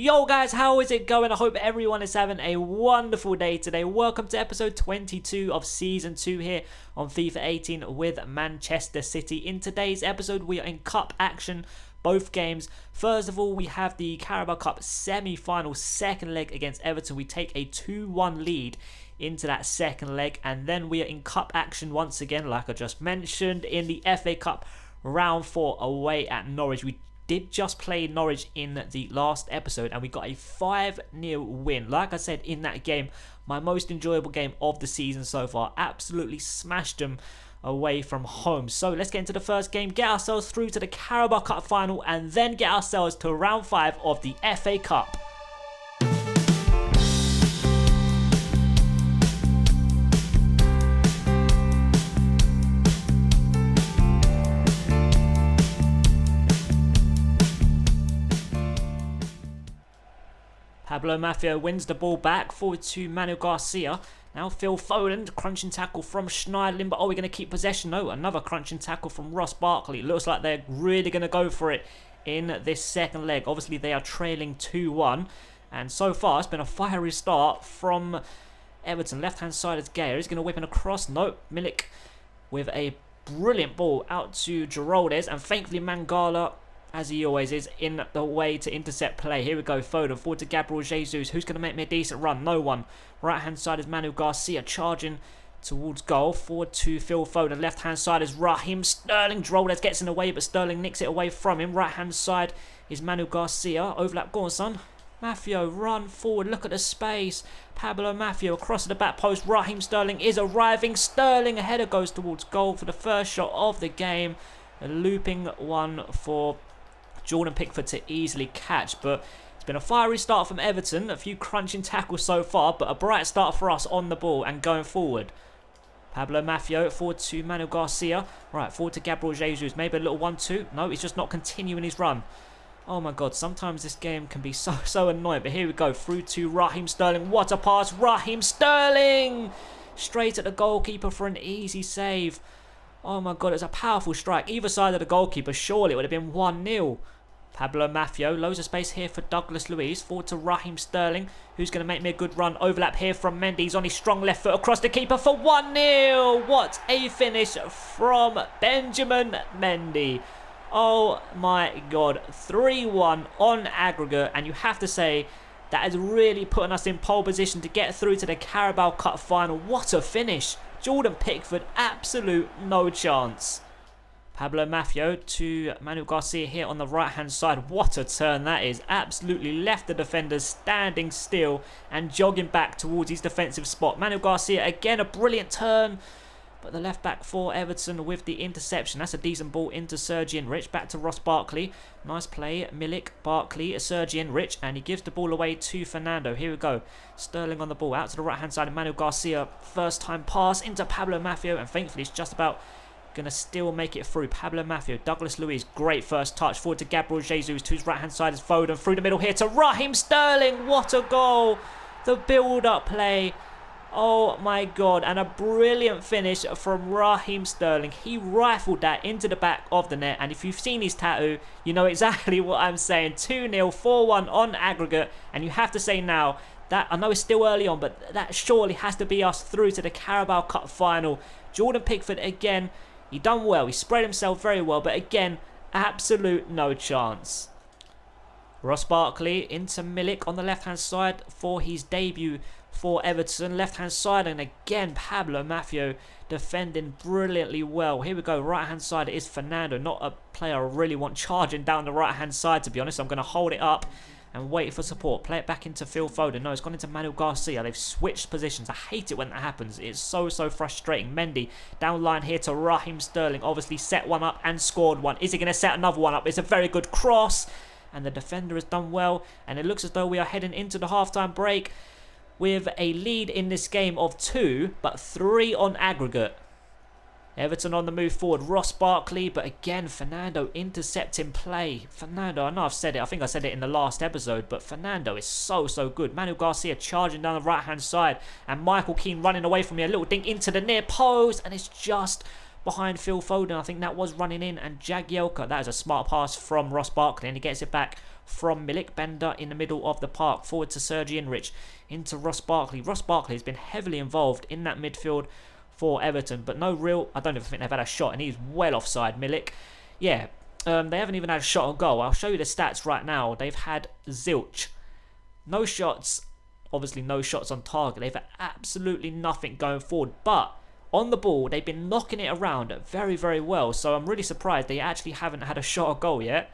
Yo guys, how is it going? I hope everyone is having a wonderful day today. Welcome to episode 22 of season 2 here on FIFA 18 with Manchester City. In today's episode, we are in cup action, both games. First of all, we have the Carabao Cup semi-final second leg against Everton. We take a 2-1 lead into that second leg, and then we are in cup action once again, like I just mentioned, in the FA Cup round 4 away at Norwich. We did just play Norwich in the last episode and we got a 5-0 win. Like I said, in that game, my most enjoyable game of the season so far. Absolutely smashed them away from home. So let's get into the first game, get ourselves through to the Carabao Cup final, and then get ourselves to round 5 of the FA Cup. Pablo Maffio wins the ball back, forward to Manu Garcia. Now Phil Foden, crunching tackle from Schneiderlin, but are we going to keep possession? No, another crunching tackle from Ross Barkley. It looks like they're really going to go for it in this second leg. Obviously, they are trailing 2-1, and so far it's been a fiery start from Everton. Left-hand side is Gaya. He's going to whip in across. No, Milik with a brilliant ball out to Geraldes, and thankfully Mangala, as he always is, in the way to intercept play. Here we go, Foden, forward to Gabriel Jesus. Who's going to make me a decent run? No one. Right-hand side is Manu Garcia, charging towards goal. Forward to Phil Foden. Left-hand side is Raheem Sterling. Geraldes gets in the way, but Sterling nicks it away from him. Right-hand side is Manu Garcia. Overlap, go on, son. Maffio, run forward, look at the space. Pablo Maffio across to the back post. Raheem Sterling is arriving. Sterling, a header goes towards goal for the first shot of the game. A looping one for Jordan Pickford to easily catch, but it's been a fiery start from Everton. A few crunching tackles so far, but a bright start for us on the ball and going forward. Pablo Maffio forward to Manu Garcia. Right, forward to Gabriel Jesus. Maybe a little 1-2. No, he's just not continuing his run. Oh my god, sometimes this game can be so annoying. But here we go, through to Raheem Sterling. What a pass, Raheem Sterling! Straight at the goalkeeper for an easy save. Oh my god, it's a powerful strike. Either side of the goalkeeper, surely it would have been 1-0. Pablo Maffio, loads of space here for Douglas Luiz. Forward to Raheem Sterling, who's going to make me a good run. Overlap here from Mendy. He's on his strong left foot across the keeper for 1-0. What a finish from Benjamin Mendy. Oh my god, 3-1 on aggregate, and you have to say that is really putting us in pole position to get through to the Carabao Cup final. What a finish. Jordan Pickford, absolute no chance. Pablo Maffio to Manu Garcia here on the right-hand side. What a turn that is. Absolutely left the defenders standing still and jogging back towards his defensive spot. Manu Garcia, again, a brilliant turn. But the left-back for Everton with the interception. That's a decent ball into Sergi Enrich. Back to Ross Barkley. Nice play. Milik, Barkley, Sergi Enrich. And he gives the ball away to Fernando. Here we go. Sterling on the ball. Out to the right-hand side of Manu Garcia. First-time pass into Pablo Maffio. And thankfully, it's just about going to still make it through. Pablo Maffio, Douglas Luiz, great first touch. Forward to Gabriel Jesus. To his right-hand side is Foden. Through the middle here to Raheem Sterling. What a goal. The build-up play. Oh my god, and a brilliant finish from Raheem Sterling. He rifled that into the back of the net, and if you've seen his tattoo, you know exactly what I'm saying. 2-0, 4-1 on aggregate, and you have to say now, that I know it's still early on, but that surely has to be us through to the Carabao Cup final. Jordan Pickford, again, he done well. He spread himself very well, but again, absolute no chance. Ross Barkley into Milik on the left-hand side for his debut for Everton. Left-hand side, and again, Pablo Maffio defending brilliantly well. Here we go, right-hand side is Fernando. Not a player I really want charging down the right-hand side, to be honest. I'm going to hold it up and wait for support. Play it back into Phil Foden. No, it's gone into Manu Garcia. They've switched positions. I hate it when that happens. It's so frustrating. Mendy down line here to Raheem Sterling. Obviously set one up and scored one. Is he going to set another one up? It's a very good cross, and the defender has done well, and it looks as though we are heading into the half-time break with a lead in this game of 2, but 3 on aggregate. Everton on the move forward. Ross Barkley, but again, Fernando intercepting play. Fernando, I know I've said it. I think I said it in the last episode, but Fernando is so good. Manu Garcia charging down the right-hand side, and Michael Keane running away from me. A little dink into the near post, and it's just behind Phil Foden. I think that was running in, and Jagielka, that is a smart pass from Ross Barkley, and he gets it back from Milik. Bender in the middle of the park, forward to Sergi Enrich, into Ross Barkley. Ross Barkley has been heavily involved in that midfield for Everton, but no real, I don't even think they've had a shot, and he's well offside, Milik. Yeah, they haven't even had a shot on goal. I'll show you the stats right now. They've had zilch. No shots, obviously no shots on target. They've had absolutely nothing going forward, but on the ball, they've been knocking it around very, very well. So I'm really surprised they actually haven't had a shot on goal yet.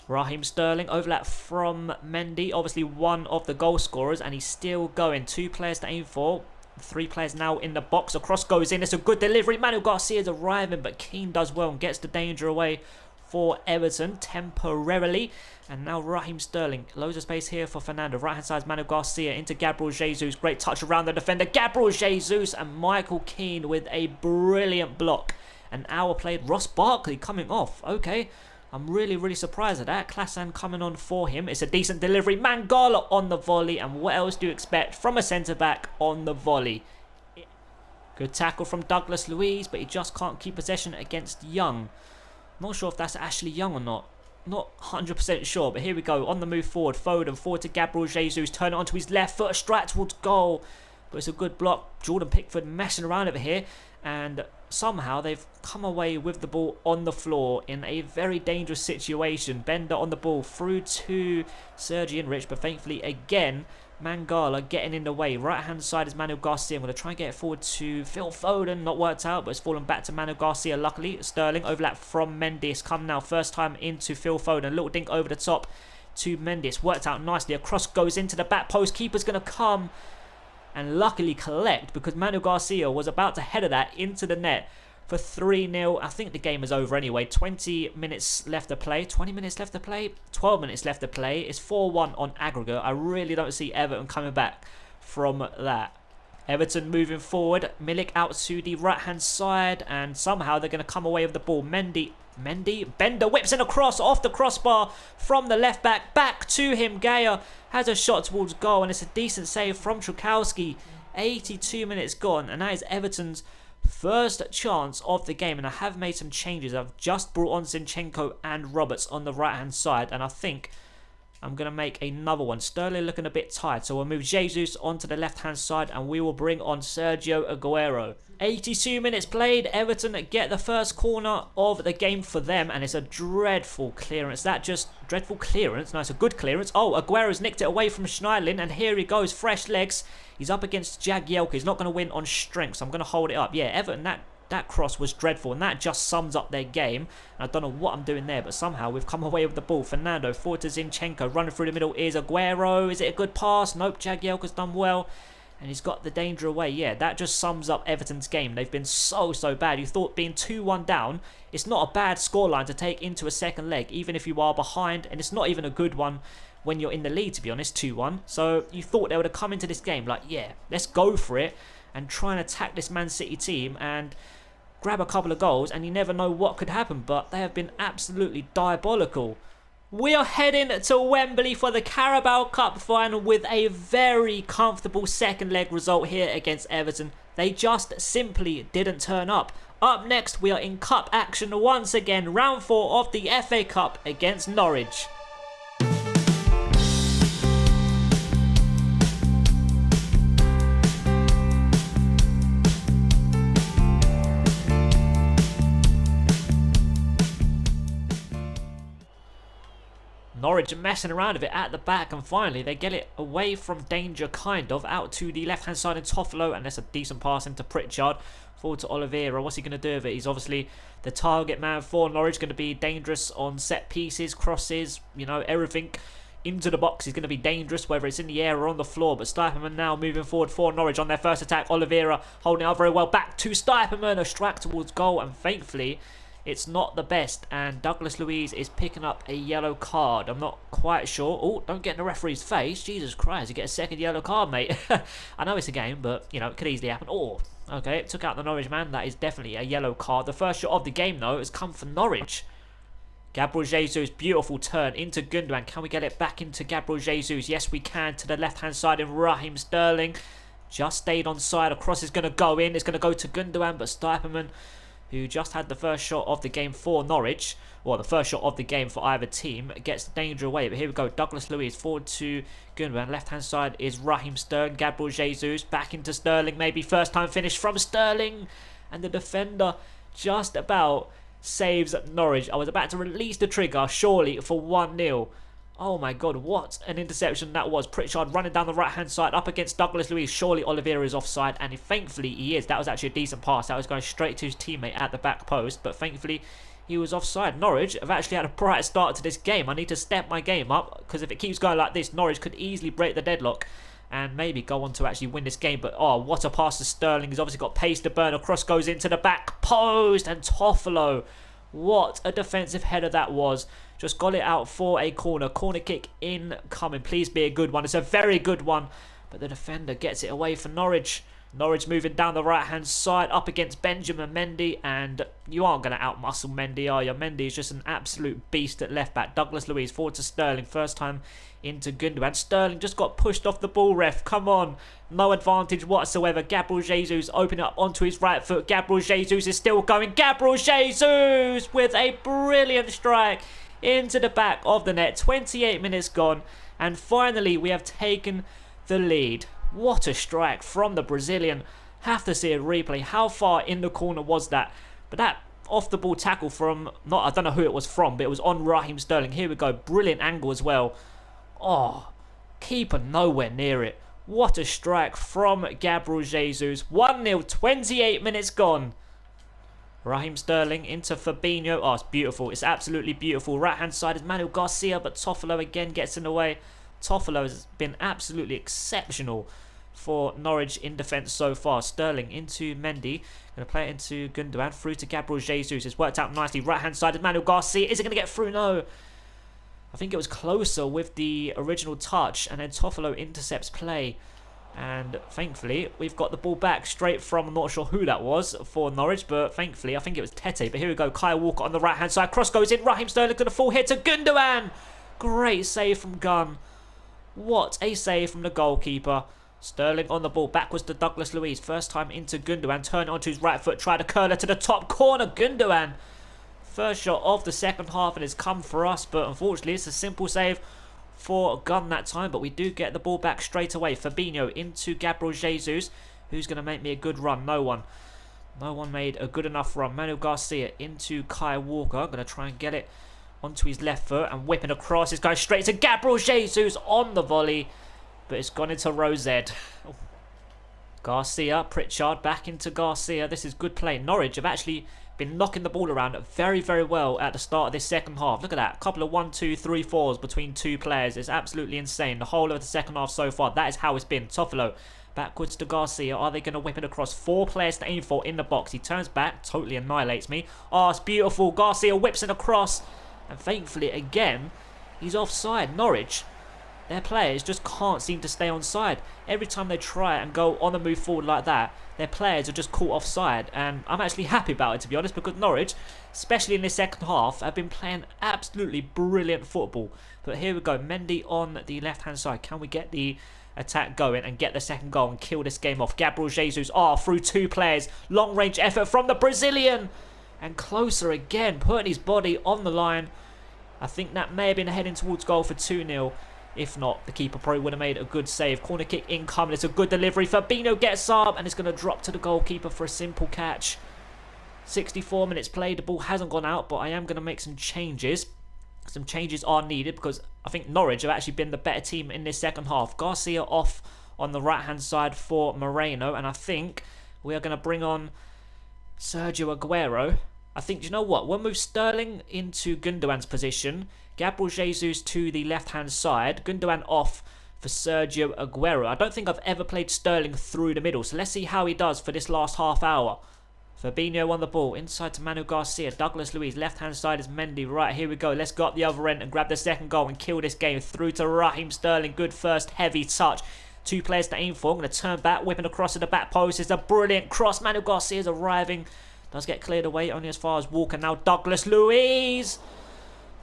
Raheem Sterling, overlap from Mendy, obviously one of the goal scorers, and he's still going. 2 players to aim for. 3 players now in the box. A cross goes in. It's a good delivery. Manuel Garcia's arriving, but Keane does well and gets the danger away for Everton temporarily. And now Raheem Sterling. Loads of space here for Fernando. Right hand side is Manuel Garcia into Gabriel Jesus. Great touch around the defender. Gabriel Jesus and Michael Keane with a brilliant block. An hour played. Ross Barkley coming off. Okay. I'm really surprised at that. Klassen coming on for him. It's a decent delivery. Mangala on the volley. And what else do you expect from a centre-back on the volley? Good tackle from Douglas Luiz, but he just can't keep possession against Young. Not sure if that's Ashley Young or not. Not 100% sure, but here we go. On the move forward. Foden forward to Gabriel Jesus. Turn it onto his left foot. Straight towards goal. But it's a good block. Jordan Pickford messing around over here. And somehow they've come away with the ball on the floor in a very dangerous situation. Bender on the ball through to Sergi Enrich, but thankfully again Mangala getting in the way. Right hand side is Manuel Garcia. I'm going to try and get it forward to Phil Foden. Not worked out, but it's fallen back to Manuel Garcia luckily. Sterling overlap from Mendy. It's come now first time into Phil Foden. Little dink over the top to Mendy. It's worked out nicely. A cross goes into the back post. Keeper's going to come and luckily collect, because Manuel Garcia was about to header that into the net for 3-0. I think the game is over anyway. 20 minutes left to play. 20 minutes left to play. 12 minutes left to play. It's 4-1 on aggregate. I really don't see Everton coming back from that. Everton moving forward. Milik out to the right hand side, and somehow they're going to come away with the ball. Mendy, Bender whips in a cross off the crossbar from the left back to him. Gaya has a shot towards goal, and it's a decent save from Trukowski. 82 minutes gone, and that is Everton's first chance of the game. And I have made some changes. I've just brought on Zinchenko and Roberts on the right hand side, and I think I'm going to make another one. Sterling looking a bit tired, so we'll move Jesus onto the left hand side, and we will bring on Sergio Aguero. 82 minutes played. Everton get the first corner of the game for them, and it's a dreadful clearance. That just dreadful clearance? No, it's a good clearance. Oh, Aguero's nicked it away from Schneiderlin, and here he goes, fresh legs. He's up against Jagielka. He's not going to win on strength, so I'm going to hold it up. Yeah, Everton, that cross was dreadful, and that just sums up their game. And I don't know what I'm doing there, but somehow we've come away with the ball. Fernando forward to Zinchenko, running through the middle is Aguero. Is it a good pass? Nope, Jagielka's done well, and he's got the danger away. Yeah, that just sums up Everton's game. They've been so bad. You thought being 2-1 down, it's not a bad scoreline to take into a second leg, even if you are behind, and it's not even a good one when you're in the lead, to be honest, 2-1. So you thought they would have come into this game like, yeah, let's go for it and try and attack this Man City team and grab a couple of goals, and you never know what could happen, but they have been absolutely diabolical. We are heading to Wembley for the Carabao Cup final with a very comfortable second leg result here against Everton. They just simply didn't turn up. Up next, we are in cup action once again, round 4 of the FA Cup against Norwich. Norwich messing around with it at the back, and finally they get it away from danger, kind of, out to the left hand side in Toffolo, and that's a decent pass into Pritchard. Forward to Oliveira. What's he going to do with it? He's obviously the target man for Norwich, going to be dangerous on set pieces, crosses, you know, everything into the box is going to be dangerous, whether it's in the air or on the floor. But Stuyperman now moving forward for Norwich on their first attack. Oliveira holding out very well, back to Stuyperman, a strike towards goal, and thankfully it's not the best, and Douglas Luiz is picking up a yellow card. I'm not quite sure. Oh, don't get in the referee's face. Jesus Christ, you get a second yellow card, mate. I know it's a game, but, you know, it could easily happen. Oh, okay, it took out the Norwich man. That is definitely a yellow card. The first shot of the game, though, has come for Norwich. Gabriel Jesus, beautiful turn into Gundogan. Can we get it back into Gabriel Jesus? Yes, we can. To the left-hand side in Raheem Sterling. Just stayed on side. A cross is going to go in. It's going to go to Gundogan, but Stuyperman who just had the first shot of the game for Norwich, or the first shot of the game for either team, gets the danger away. But here we go, Douglas Luiz forward to Gundogan. Left hand side is Raheem Sterling. Gabriel Jesus back into Sterling, maybe first time finish from Sterling, and the defender just about saves Norwich. I was about to release the trigger, surely, for 1-0. Oh my god, what an interception that was. Pritchard running down the right hand side up against Douglas Luiz. Surely Oliveira is offside, and thankfully he is. That was actually a decent pass. That was going straight to his teammate at the back post, but thankfully he was offside. Norwich have actually had a bright start to this game. I need to step my game up, because if it keeps going like this, Norwich could easily break the deadlock and maybe go on to actually win this game. But oh, what a pass to Sterling. He's obviously got pace to burn. Cross goes into the back post, and Toffolo, what a defensive header that was. Just got it out for a corner. Corner kick incoming. Please be a good one. It's a very good one. But the defender gets it away for Norwich. Norwich moving down the right-hand side up against Benjamin Mendy. And you aren't going to outmuscle Mendy, are you? Mendy is just an absolute beast at left-back. Douglas Luiz forward to Sterling. First time into Gundogan. Sterling just got pushed off the ball, ref. Come on. No advantage whatsoever. Gabriel Jesus opening up onto his right foot. Gabriel Jesus is still going. Gabriel Jesus with a brilliant strike into the back of the net. 28 minutes gone, and finally we have taken the lead. What a strike from the Brazilian. Have to see a replay. How far in the corner was that? But that off the ball tackle from, I don't know who it was from, but it was on Raheem Sterling. Here we go, brilliant angle as well. Oh, keeper nowhere near it. What a strike from Gabriel Jesus. 1-0, 28 minutes gone. Raheem Sterling into Fabinho. Oh, it's beautiful. It's absolutely beautiful. Right hand side is Manuel Garcia, but Toffolo again gets in the way. Toffolo has been absolutely exceptional for Norwich in defence so far. Sterling into Mendy. Going to play it into Gundogan. Through to Gabriel Jesus. It's worked out nicely. Right hand side is Manuel Garcia. Is it going to get through? No. I think it was closer with the original touch, and then Toffolo intercepts play. And thankfully, we've got the ball back straight from, I'm not sure who that was for Norwich, but thankfully, I think it was Tete. But here we go, Kyle Walker on the right-hand side. Cross goes in, Raheem Sterling to the full hit to Gundogan. Great save from Gunn. What a save from the goalkeeper. Sterling on the ball, backwards to Douglas Luiz. First time into Gundogan, turn onto his right foot, try to curl it to the top corner. Gundogan. First shot of the second half, and it's come for us, but unfortunately, it's a simple save for Gunn that time, but we do get the ball back straight away. Fabinho into Gabriel Jesus. Who's going to make me a good run? No one. No one made a good enough run. Manuel Garcia into Kyle Walker. Going to try and get it onto his left foot and whipping across. It's going straight to Gabriel Jesus on the volley, but it's gone into Rosed. Oh. Garcia, Pritchard back into Garcia. This is good play. Norwich have actually been knocking the ball around very, very well at the start of this second half. Look at that. A couple of 1, 2, 3, 4s between two players. It's absolutely insane. The whole of the second half so far. That is how it's been. Toffolo backwards to Garcia. Are they going to whip it across? 4 players to aim for in the box. He turns back. Totally annihilates me. Oh, it's beautiful. Garcia whips it across. And thankfully, again, he's offside. Norwich, their players just can't seem to stay on side. Every time they try and go on the move forward like that, their players are just caught offside. And I'm actually happy about it, to be honest, because Norwich, especially in the second half, have been playing absolutely brilliant football. But here we go, Mendy on the left-hand side. Can we get the attack going and get the second goal and kill this game off? Gabriel Jesus, through 2 players. Long-range effort from the Brazilian. And closer again, putting his body on the line. I think that may have been heading towards goal for 2-0. If not, the keeper probably would have made a good save. Corner kick incoming. It's a good delivery. Fabinho gets up and it's going to drop to the goalkeeper for a simple catch. 64 minutes played. The ball hasn't gone out, but I am going to make some changes. Some changes are needed because I think Norwich have actually been the better team in this second half. Garcia off on the right-hand side for Moreno. And I think we are going to bring on Sergio Aguero. I think, do you know what? We'll move Sterling into Gundogan's position. Gabriel Jesus to the left-hand side. Gundogan off for Sergio Aguero. I don't think I've ever played Sterling through the middle. So let's see how he does for this last half hour. Fabinho on the ball. Inside to Manuel Garcia. Douglas Luiz. Left-hand side is Mendy. Right, here we go. Let's go up the other end and grab the second goal and kill this game. Through to Raheem Sterling. Good first heavy touch. 2 players to aim for. I'm going to turn back. Whipping across to the back post. It's a brilliant cross. Manuel Garcia is arriving. Does get cleared away only as far as Walker. Now Douglas Luiz.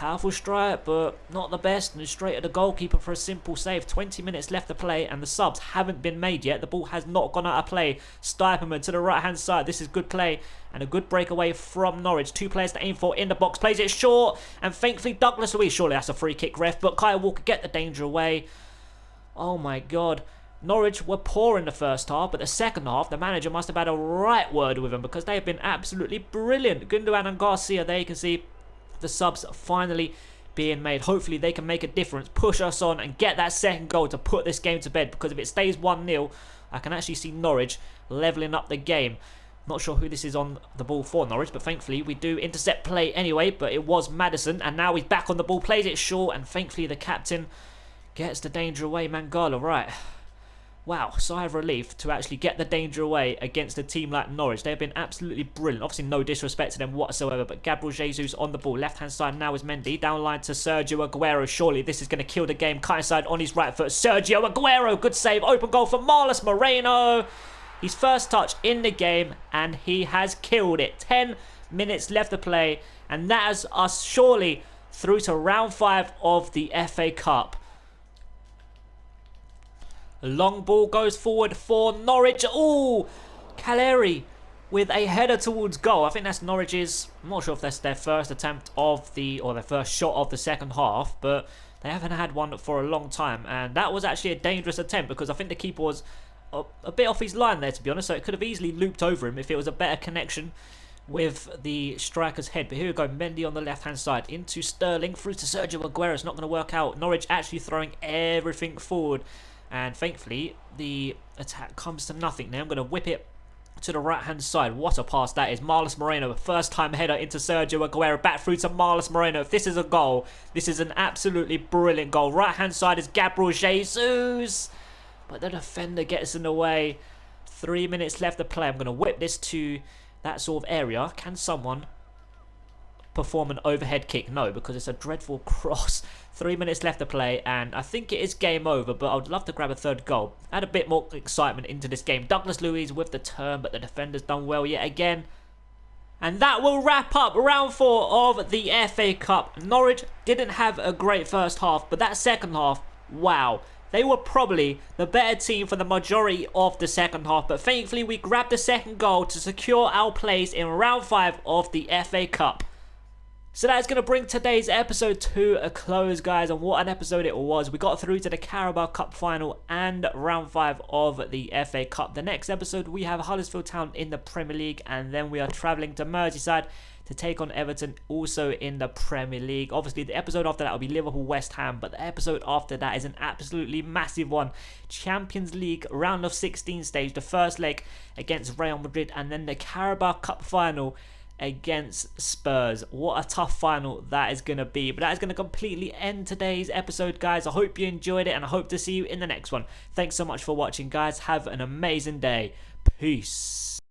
Powerful strike, but not the best, and straight at the goalkeeper for a simple save. 20 minutes left to play, and the subs haven't been made yet. The ball has not gone out of play. Stiperman to the right-hand side. This is good play, and a good breakaway from Norwich. 2 players to aim for in the box. Plays it short, and thankfully Douglas Luiz. Surely that's a free kick, ref, but Kyle Walker get the danger away. Oh my God. Norwich were poor in the first half, but the second half, the manager must have had a right word with them because they have been absolutely brilliant. Gundogan and Garcia, there you can see the subs finally being made. Hopefully they can make a difference, push us on and get that second goal to put this game to bed, because if it stays 1-0, I can actually see Norwich levelling up the game. Not sure who this is on the ball for Norwich, but thankfully we do intercept play anyway, but it was Maddison, and now he's back on the ball, plays it short, and thankfully the captain gets the danger away. Mangala, right. Wow, sigh of relief to actually get the danger away against a team like Norwich. They have been absolutely brilliant. Obviously, no disrespect to them whatsoever, but Gabriel Jesus on the ball. Left-hand side now is Mendy. Down line to Sergio Aguero. Surely this is going to kill the game. Cutting side on his right foot. Sergio Aguero, good save. Open goal for Marlos Moreno. His first touch in the game, and he has killed it. 10 minutes left to play, and that is us surely through to round 5 of the FA Cup. Long ball goes forward for Norwich. Oh, Caleri with a header towards goal. I think that's Norwich's. I'm not sure if that's their first attempt of or their first shot of the second half, but they haven't had one for a long time. And that was actually a dangerous attempt because I think the keeper was a bit off his line there, to be honest. So it could have easily looped over him if it was a better connection with the striker's head. But here we go, Mendy on the left hand side into Sterling, through to Sergio Aguero. It's not going to work out. Norwich actually throwing everything forward. And thankfully, the attack comes to nothing. Now I'm going to whip it to the right-hand side. What a pass that is. Marlos Moreno, first-time header into Sergio Aguero. Back through to Marlos Moreno. If this is a goal, this is an absolutely brilliant goal. Right-hand side is Gabriel Jesus. But the defender gets in the way. 3 minutes left to play. I'm going to whip this to that sort of area. Can someone perform an overhead kick? No, because it's a dreadful cross. 3 minutes left to play, and I think it is game over, but I would love to grab a third goal. Add a bit more excitement into this game. Douglas Luiz with the turn, but the defender's done well yet again. And that will wrap up round 4 of the FA Cup. Norwich didn't have a great first half, but that second half, wow. They were probably the better team for the majority of the second half, but thankfully we grabbed the second goal to secure our place in round 5 of the FA Cup. So that's going to bring today's episode to a close, guys, and what an episode it was. We got through to the Carabao Cup final and round 5 of the FA Cup. The next episode, we have Huddersfield Town in the Premier League, and then we are travelling to Merseyside to take on Everton, also in the Premier League. Obviously, the episode after that will be Liverpool West Ham, but the episode after that is an absolutely massive one. Champions League round of 16 stage, the first leg against Real Madrid, and then the Carabao Cup final against Spurs. What a tough final that is going to be. But that is going to completely end today's episode, guys. I hope you enjoyed it, and I hope to see you in the next one. Thanks so much for watching, guys. Have an amazing day. Peace.